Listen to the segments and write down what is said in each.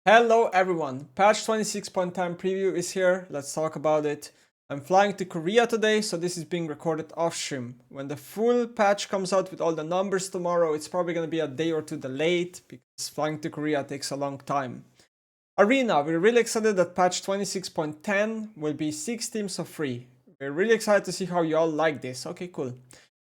Hello everyone, patch 26.10 preview is here, let's talk about it. I'm flying to Korea today, so this is being recorded off stream. When the full patch comes out with all the numbers tomorrow, it's probably going to be a day or two delayed, because flying to Korea takes a long time. Arena, we're really excited that patch 26.10 will be 6 teams of free. We're really excited to see how you all like this, okay cool.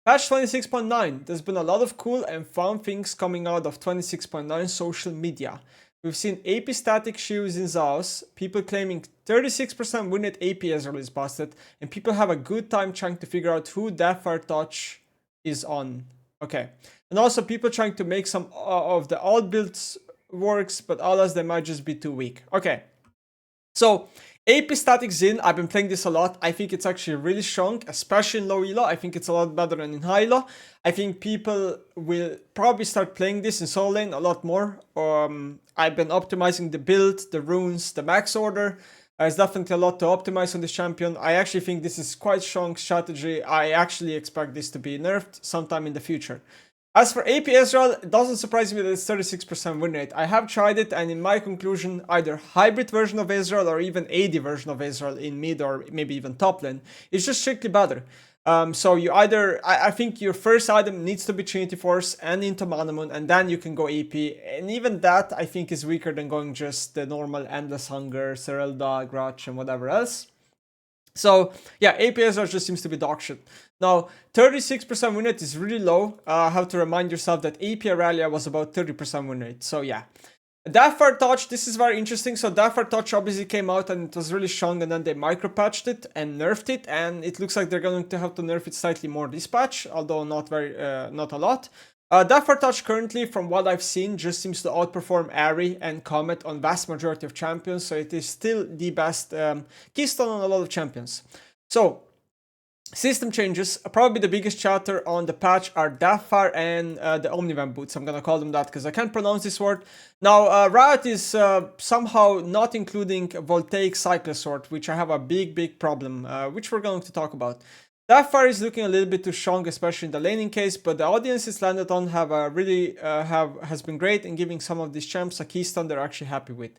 Patch 26.9, there's been a lot of cool and fun things coming out of 26.9 social media. We've seen AP static shoes in Zaos, people claiming 36% win rate AP Ezreal is busted, and people have a good time trying to figure out who Deathfire Touch is on. Okay. And also people trying to make some of the alt builds works, but others they might just be too weak. Okay. So AP Static Xin, I've been playing this a lot. I think it's actually really strong, especially in low elo. I think it's a lot better than in high elo. I think people will probably start playing this in solo lane a lot more. I've been optimizing the build, the runes, the max order. There's definitely a lot to optimize on this champion. I actually think this is quite strong strategy. I actually expect this to be nerfed sometime in the future. As for AP Ezreal, it doesn't surprise me that it's 36% win rate. I have tried it, and in my conclusion, either hybrid version of Ezreal or even AD version of Ezreal in mid or maybe even top lane, it's just strictly better. So you either, I think your first item needs to be Trinity Force and into Mana Moon, and then you can go AP. And even that, I think, is weaker than going just the normal Endless Hunger, Serelda, Grudge, and whatever else. So yeah, APSR just seems to be dog shit. Now, 36% win rate is really low. Have to remind yourself that AP Aurelia was about 30% win rate. So yeah. Deathfire Touch, this is very interesting. So Deathfire Touch obviously came out and it was really strong, and then they micro patched it and nerfed it, and it looks like they're going to have to nerf it slightly more this patch, although not a lot. Deathfire Touch currently, from what I've seen, just seems to outperform Ahri and Comet on vast majority of champions, so it is still the best keystone on a lot of champions. So, system changes, probably the biggest chatter on the patch are Deathfire and the Omnivan boots. I'm gonna call them that because I can't pronounce this word. Now, Riot is somehow not including Voltaic Cyclosword, which I have a big problem, which we're going to talk about. Deathfire is looking a little bit too strong, especially in the laning case, but the audience it's landed on have has been great in giving some of these champs a keystone they're actually happy with.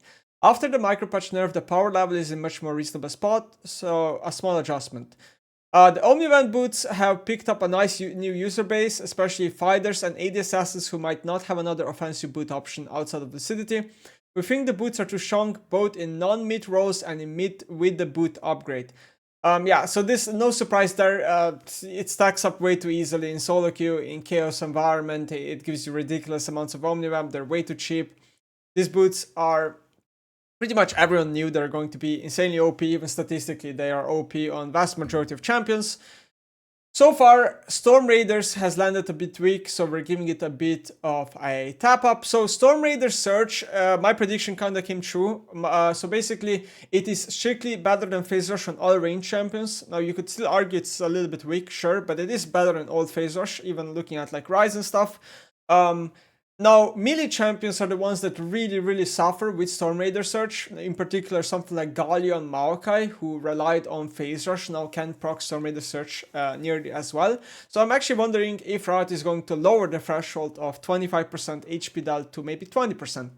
After the micropatch nerf, the power level is in much more reasonable spot, so a small adjustment. The Omnivan boots have picked up a nice new user base, especially fighters and AD assassins who might not have another offensive boot option outside of Lucidity. We think the boots are too strong both in non-mid roles and in mid with the boot upgrade. Yeah, so this, no surprise there, it stacks up way too easily in solo queue, in chaos environment, it gives you ridiculous amounts of Omnivan, they're way too cheap. These boots are, pretty much everyone knew they're going to be insanely OP, even statistically they are OP on vast majority of champions. So far, Storm Raiders has landed a bit weak, so we're giving it a bit of a tap up. So Storm Raiders Surge, my prediction kinda came true. So basically, it is strictly better than Phase Rush on all range champions. Now you could still argue it's a little bit weak, sure, but it is better than old Phase Rush, even looking at like Rise and stuff. Now, melee champions are the ones that really suffer with Storm Raider Surge. In particular, something like Galio and Maokai, who relied on Phase Rush, now can proc Storm Raider Surge nearly as well. So I'm actually wondering if Riot is going to lower the threshold of 25% HP del to maybe 20%.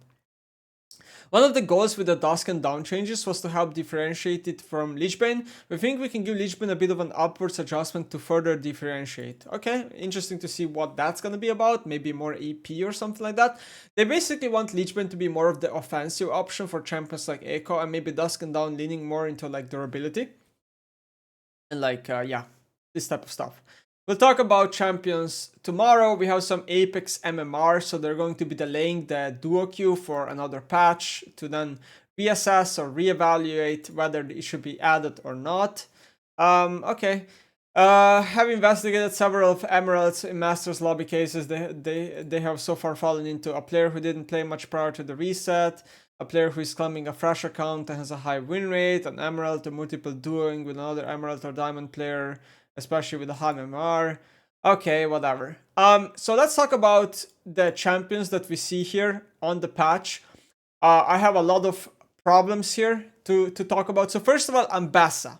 One of the goals with the Dusk and Dawn changes was to help differentiate it from Lichbane. We think we can give Lichbane a bit of an upwards adjustment to further differentiate. Okay, interesting to see what that's gonna be about, maybe more AP or something like that. They basically want Lichbane to be more of the offensive option for champions like Echo, and maybe Dusk and Dawn leaning more into like durability. And like, yeah, this type of stuff. We'll talk about champions tomorrow. We have some Apex MMR, so they're going to be delaying the duo queue for another patch to then reassess or reevaluate whether it should be added or not. Okay. Have investigated several of Emerald's in Masters lobby cases. They have so far fallen into a player who didn't play much prior to the reset, a player who is claiming a fresh account and has a high win rate, an Emerald or multiple duoing with another Emerald or Diamond player, especially with the high MMR. Okay, whatever. So let's talk about the champions that we see here on the patch. I have a lot of problems here to talk about. So first of all, Ambassa.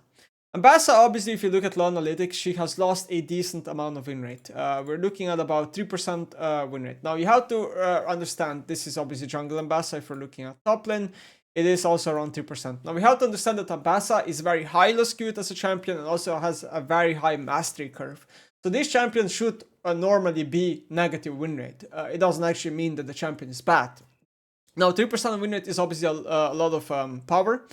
Ambassa, obviously, if you look at low analytics, she has lost a decent amount of win rate. We're looking at about 3% win rate. Now, you have to understand, this is obviously jungle Ambassa. If we're looking at top lane, it is also around 3%. Now, we have to understand that Ambassa is very highly skewed as a champion and also has a very high mastery curve. So this champion should normally be negative win rate. It doesn't actually mean that the champion is bad. Now, 3% win rate is obviously a lot of power.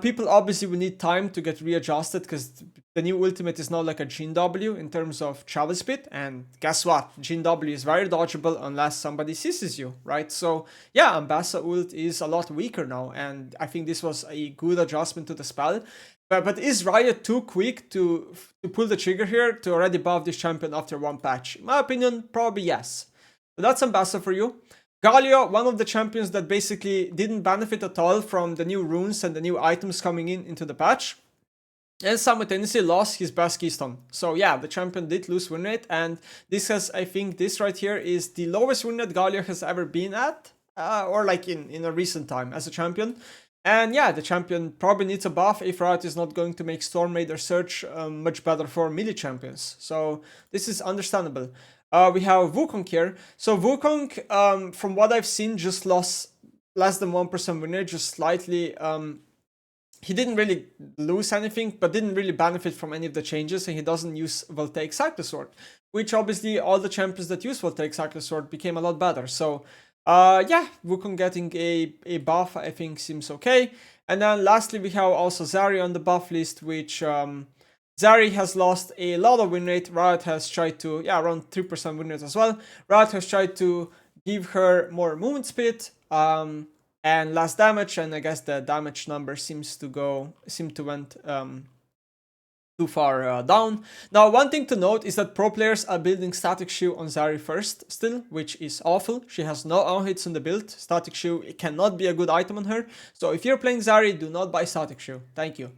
People obviously will need time to get readjusted because the new ultimate is now like a Gene W in terms of travel speed. And guess what? Gene W is very dodgeable unless somebody seizes you, right? So yeah, Ambassa ult is a lot weaker now. And I think this was a good adjustment to the spell. But is Riot too quick to pull the trigger here to already buff this champion after one patch? In my opinion, probably yes. So that's Ambassa for you. Galio, one of the champions that basically didn't benefit at all from the new runes and the new items coming into the patch, and simultaneously lost his best keystone. So yeah, the champion did lose win rate, and this has, I think, this right here is the lowest win rate Galio has ever been at, or like in a recent time as a champion. And yeah, the champion probably needs a buff if Riot is not going to make Storm Raider Search much better for melee champions. So this is understandable. We have Wukong here. So Wukong, from what I've seen, just lost less than 1% win rate, just slightly. He didn't really lose anything, but didn't really benefit from any of the changes, and he doesn't use Voltaic Cyclosword, which obviously all the champions that use Voltaic Cyclosword became a lot better. So yeah, Wukong getting a buff, I think, seems okay. And then lastly, we have also Zari on the buff list, which Zari has lost a lot of win rate. Riot has tried to, yeah, around 3% win rate as well. Riot has tried to give her more movement speed and less damage, and I guess the damage number seem to went too far down. Now, one thing to note is that pro players are building Static Shoe on Zari first still, which is awful. She has no on-hits on the build. Static Shoe, it cannot be a good item on her. So if you're playing Zari, do not buy Static Shoe. Thank you.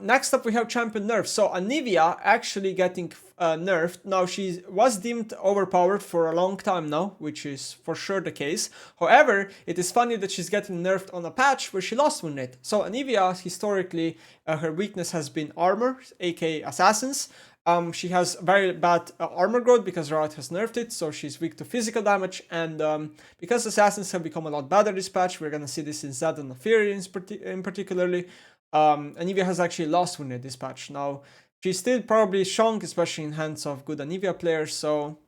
Next up, we have champion nerfs. So Anivia actually getting nerfed. Now, she was deemed overpowered for a long time now, which is for sure the case. However, it is funny that she's getting nerfed on a patch where she lost win rate. So Anivia, historically, her weakness has been armor, aka assassins. She has very bad armor growth because Riot has nerfed it, so she's weak to physical damage. And because assassins have become a lot better this patch, we're gonna see this in Zed and Fury in particularly. Anivia has actually lost win rate this patch. Now, she's still probably strong, especially in hands of good Anivia players, so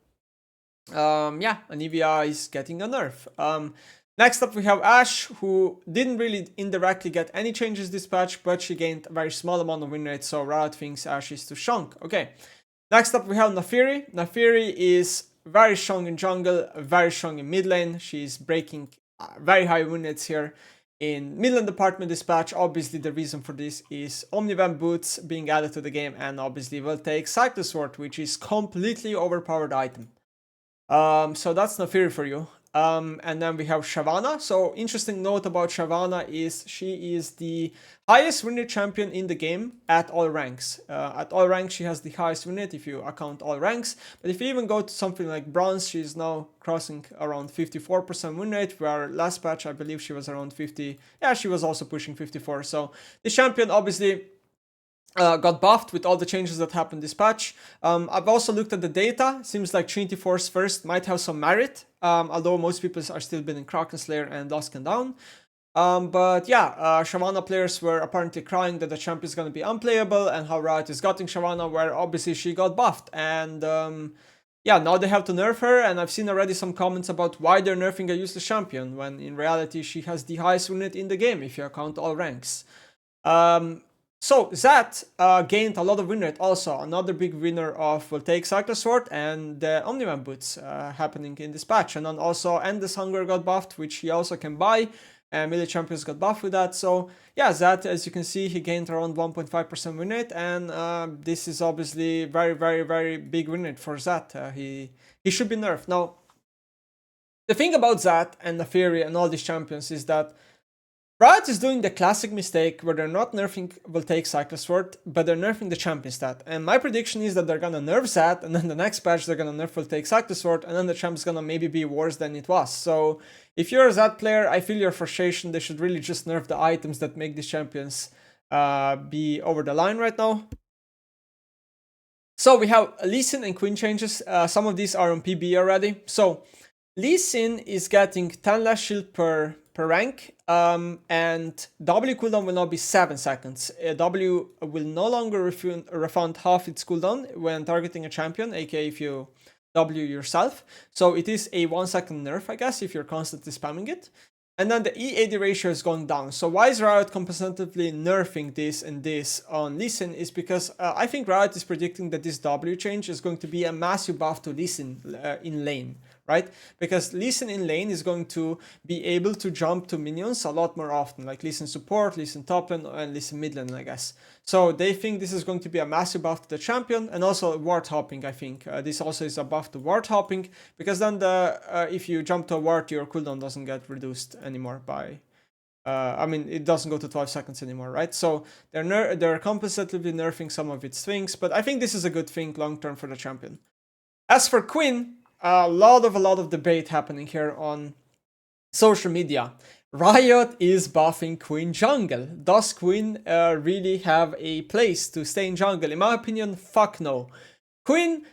yeah, Anivia is getting a nerf. Next up, we have Ashe, who didn't really indirectly get any changes this patch, but she gained a very small amount of win rate, so Riot thinks Ashe is too strong. Okay, next up, we have Naafiri. Naafiri is very strong in jungle, very strong in mid lane. She's breaking very high win rates here. In mid lane department this patch, obviously the reason for this is Omnivamp boots being added to the game, and obviously will take Cyclosword, which is completely overpowered item. So that's Naafiri for you. And then we have Shyvana. So interesting note about Shyvana is she is the highest win rate champion in the game at all ranks. At all ranks, she has the highest win rate if you account all ranks. But if you even go to something like bronze, she's now crossing around 54% win rate, where last patch I believe she was around 50. Yeah, she was also pushing 54. So the champion obviously got buffed with all the changes that happened this patch. I've also looked at the data. Seems like Trinity Force first might have some merit, although most people are still building Kraken Slayer and Dusk and Down. But yeah, Shyvana players were apparently crying that the champ is going to be unplayable and how Riot is gutting Shyvana, where obviously she got buffed. And yeah, now they have to nerf her, and I've seen already some comments about why they're nerfing a useless champion, when in reality she has the highest win rate in the game if you account all ranks. So Zed gained a lot of win rate also, another big winner of Voltaic Cyclosword and the Omnivamp boots happening in this patch. And then also Endless Hunger got buffed, which he also can buy, and melee champions got buffed with that. So yeah, Zed, as you can see, he gained around 1.5% win rate, and this is obviously very, very, very big win rate for Zed. He should be nerfed. Now, the thing about Zed and Naafiri and all these champions is that Riot is doing the classic mistake where they're not nerfing Voltaic Cyclosword, but they're nerfing the champion stat. And my prediction is that they're gonna nerf Zed, and then the next patch they're gonna nerf Voltaic Cyclosword, and then the champ's gonna maybe be worse than it was. So if you're a Zed player, I feel your frustration. They should really just nerf the items that make these champions be over the line right now. So we have Sin and Quinn changes. Some of these are on PB already. So Sin is getting 10 less shield per rank, and W cooldown will now be 7 seconds. W will no longer refund half its cooldown when targeting a champion, aka if you W yourself. So it is a 1 second nerf, I guess, if you're constantly spamming it. And then the E-AD ratio is going down. So why is Riot competitively nerfing this and this on Lee Sin is because I think Riot is predicting that this W change is going to be a massive buff to Lee Sin in lane, right? Because Lee Sin in lane is going to be able to jump to minions a lot more often, like Lee Sin support, Lee Sin top lane, and Lee Sin mid lane, I guess. So they think this is going to be a massive buff to the champion, and also ward hopping, I think. This also is a buff to ward hopping, because then if you jump to a ward, your cooldown doesn't get reduced anymore by... I mean, it doesn't go to 12 seconds anymore, right? So they're competitively nerfing some of its things, but I think this is a good thing long term for the champion. As for Quinn, a lot of debate happening here on social media. Riot is buffing Quinn jungle. Does Quinn really have a place to stay in jungle? In my opinion, fuck no. Quinn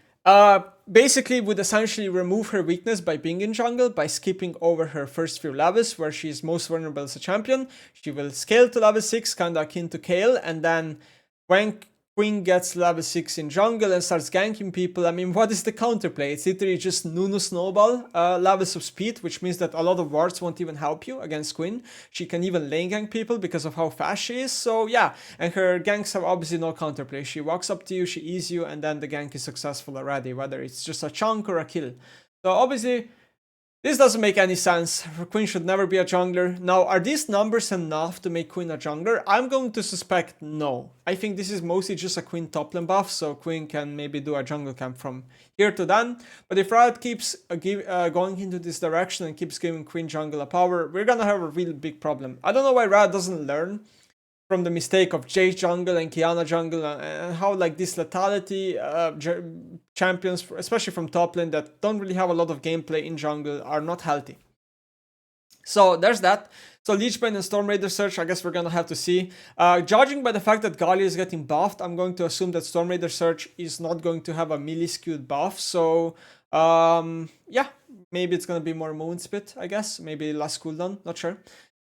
basically would essentially remove her weakness by being in jungle, by skipping over her first few levels where she is most vulnerable as a champion. She will scale to level 6, kinda akin to Kayle, and then when Quinn gets level 6 in jungle and starts ganking people, I mean, what is the counterplay? It's literally just Nunu Snowball levels of speed, which means that a lot of wards won't even help you against Quinn. She can even lane gank people because of how fast she is, so yeah. And her ganks have obviously no counterplay. She walks up to you, she E's you, and then the gank is successful already, whether it's just a chunk or a kill. So obviously, this doesn't make any sense. Quinn should never be a jungler. Now, are these numbers enough to make Quinn a jungler? I'm going to suspect no. I think this is mostly just a Quinn top lane buff, so Quinn can maybe do a jungle camp from here to then. But if Riot keeps going into this direction and keeps giving Quinn jungle a power, we're gonna have a real big problem. I don't know why Riot doesn't learn from the mistake of Jayce jungle and Kiana jungle, and how like this lethality champions, especially from top lane that don't really have a lot of gameplay in jungle, are not healthy. So there's that. So Leechbane and Storm Raider Search, I guess we're gonna have to see. Judging by the fact that Galio is getting buffed, I'm going to assume that Storm Raider Search is not going to have a melee skewed buff. So yeah, maybe it's gonna be more Moonspit, I guess. Maybe less cooldown, not sure.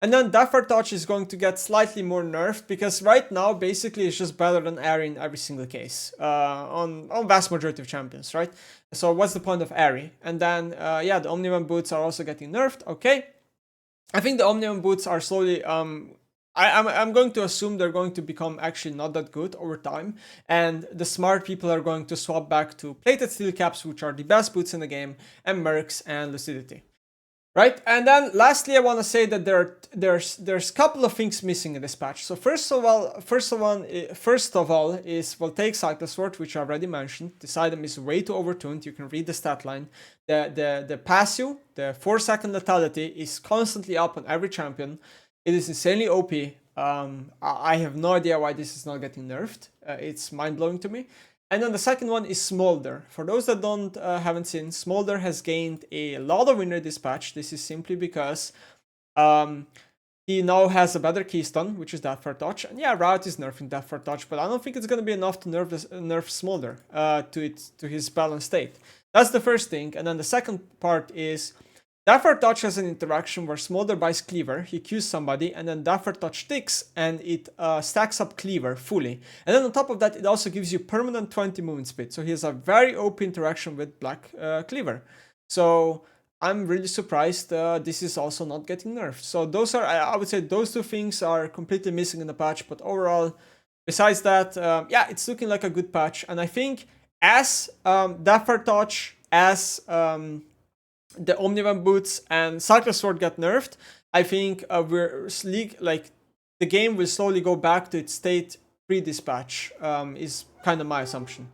And then Deathfire Touch is going to get slightly more nerfed, because right now, basically, it's just better than Aery in every single case, on vast majority of champions, right? So what's the point of Aery? And then, yeah, the Omniman Boots are also getting nerfed, okay. I think the Omniman Boots are slowly, I'm going to assume they're going to become actually not that good over time, and the smart people are going to swap back to Plated Steel Caps, which are the best boots in the game, and Mercs and Lucidity. Right, and then lastly, I want to say that there's a couple of things missing in this patch. So first of all is Voltaic Cycle Sword, which I already mentioned. This item is way too overtuned. You can read the stat line. The passive, the 4-second lethality, is constantly up on every champion. It is insanely OP. I have no idea why this is not getting nerfed. It's mind blowing to me. And then the second one is Smolder. For those that haven't seen, Smolder has gained a lot of win rate this patch. This is simply because he now has a better keystone, which is Deathfire Touch. And yeah, Riot is nerfing Deathfire Touch, but I don't think it's going to be enough to nerf Smolder to his balanced state. That's the first thing. And then the second part is Deathfire Touch has an interaction where Smolder buys Cleaver, he Qs somebody, and then Deathfire Touch sticks, and it stacks up Cleaver fully. And then on top of that, it also gives you permanent 20 movement speed. So he has a very OP interaction with Black Cleaver. So I'm really surprised this is also not getting nerfed. So those are, I would say those two things are completely missing in the patch. But overall, besides that, yeah, it's looking like a good patch. And I think as Deathfire Touch, as the Omnivan Boots and Cycler Sword get nerfed, I think the game will slowly go back to its state pre-dispatch, is kind of my assumption.